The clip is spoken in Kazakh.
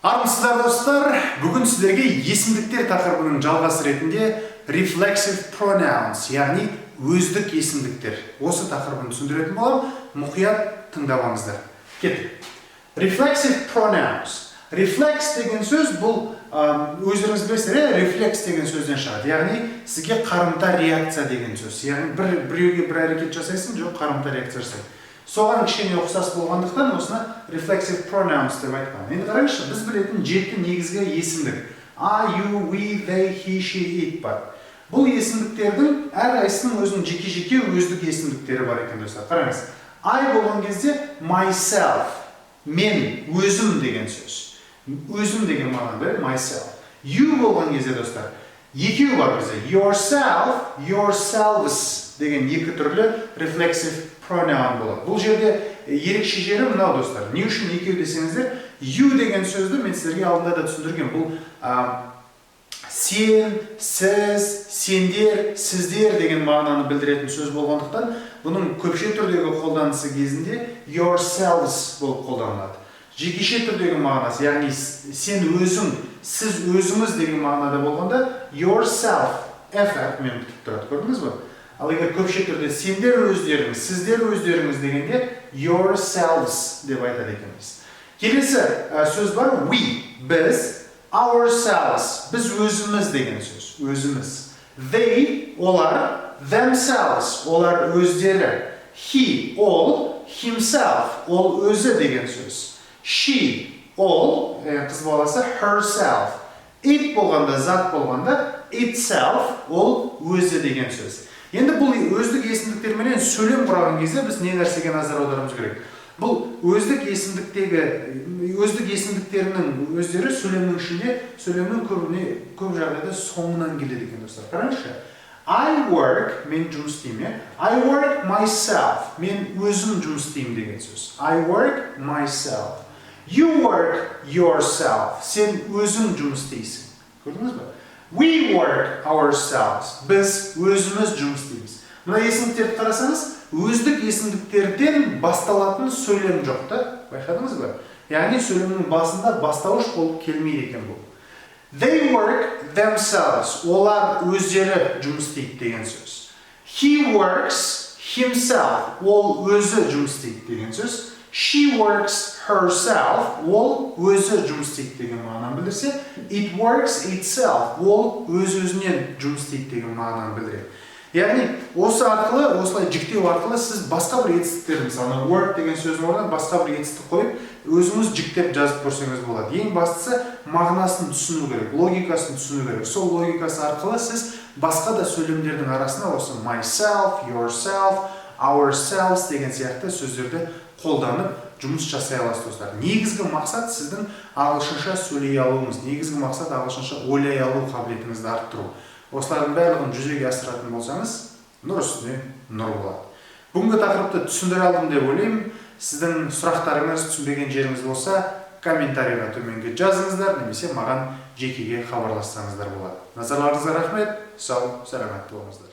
Армысыздар достар, бүгін сіздерге есімдіктер тақырыбының жалғасы ретінде reflexive pronouns, яғни өздік есімдіктер. Осы тақырыбын түсіндіретін болам, мұқият тыңдап кеттік. Reflexive pronouns. Reflex деген сөз бұл өздеріңіз білесіздер, reflex деген сөзден шығады. Яғни сізге қарымта реакция деген сөз. Яғни біреуге бір әрекет жасайсың, жоқ қарымта реакция жасайды. Соған кішкене ұқсас болғандықтан осыны reflexive pronouns деп айтқан. Енді қараңызшы, біз білетін 7 негізгі есімдік. I, you, we, they, he, she, it бар. Бұл есімдіктердің әрқайсысының өзінің жеке-жеке өздік есімдіктері бар екен достар. Қараңыз. I болған кезде myself, мен, өзім деген сөз. Өзім деген мағынада myself. You болған кезде достар, екеу бар бізде. Yourself, yourselves деген екі түрлі reflexive pronoun болады. Бұл жерде ерекше жері мынау достар. Не үшін екеу десеңіздер, you деген сөзді мен сіздерге алдында да түсіндірген. Бұл сен, сіз, сендер, сіздер деген мағынаны білдіретін сөз болғандықтан, бұның көпше түрдегі қолданысы кезінде yourselves болып қолданылады. Жекеше түрдегі мағынасы, яғни сен өзің, сіз өзіңіз деген мағынада болғанда yourself, F әрпімен бітіп тұрады, көрдіңіз бе? Ал егер көпше түрде сендер өздеріңіз, сіздер өздеріңіз дегенде yourselves деп айтады екенбіз. Келесі сөз бар we, біз, ourselves, біз өзіміз деген сөз, өзіміз. They, олар, themselves, олар өздері. He, ол, himself, ол өзі деген сөз. She, ол, қыз баласы, herself. It болғанда, зат болғанда, itself, ол өзі деген сөз. Енді бұл өздік есімдіктерменен сөйлем құраған кезде біз не нәрсеге назар аударуымыз керек? Бұл өздік есімдіктерінің өздері сөйлемнің ішінде, сөйлемнің көп жағдайда соңынан келеді екен достар. Қараңызшы. I work, мен жұмыс істеймін. I work myself, мен өзім жұмыс істеймін деген сөз. I work myself. You work yourself, сен өзің жұмыс істейсің. Көрдіңіз бе? We work ourselves. Біз өзіміз жұмыс істейміз. Мына есімдіктерді қарасаңыз, өздік есімдіктерден басталатын сөйлем жоқ та, байқадыңыз ба? Яғни сөйлемнің басында бастауыш болып келмейді екен бұл. They work themselves. Олар өздері жұмыс істейді деген сөз. He works himself. Ол өзі жұмыс істейді деген сөз. She works herself, ол өзі жұмыс істейді деген мағынаны білдірсе, it works itself, ол өз-өзінен жұмыс істейді деген мағынаны білдіреді. Яғни, осы арқылы, осылай жіктеу арқылы сіз басқа бір етістіктерді, мысалы, work деген сөздің орнына басқа бір етістік қойып, өзіңіз жіктеп жазып көрсеңіз болады. Ең бастысы мағынасын түсіну керек, логикасын түсіну керек. Сол логикасы арқылы сіз басқа да сөйлемдердің арасына осы myself, yourself, ourselves деген сияқты сөздерді қолданып жұмыс жасай аласыз достар. Негізгі мақсат сіздің ағылшынша сөйлей алуыңыз, негізгі мақсат ағылшынша ойлай алу қабілетіңізді арттыру. Осылардың барлығын жүзеге асыратын болсаңыз, нұр үстіне нұр болады. Бүгінгі тақырыпты түсіндіре алдым деп ойлаймын. Сіздің сұрақтарыңыз, түсінбеген жеріңіз болса, комментарийға төменге жазыңыздар, немесе маған жекеге хабарлассаңыздар болады. Назарларыңызға рахмет, сау, саламатты болыңыздар.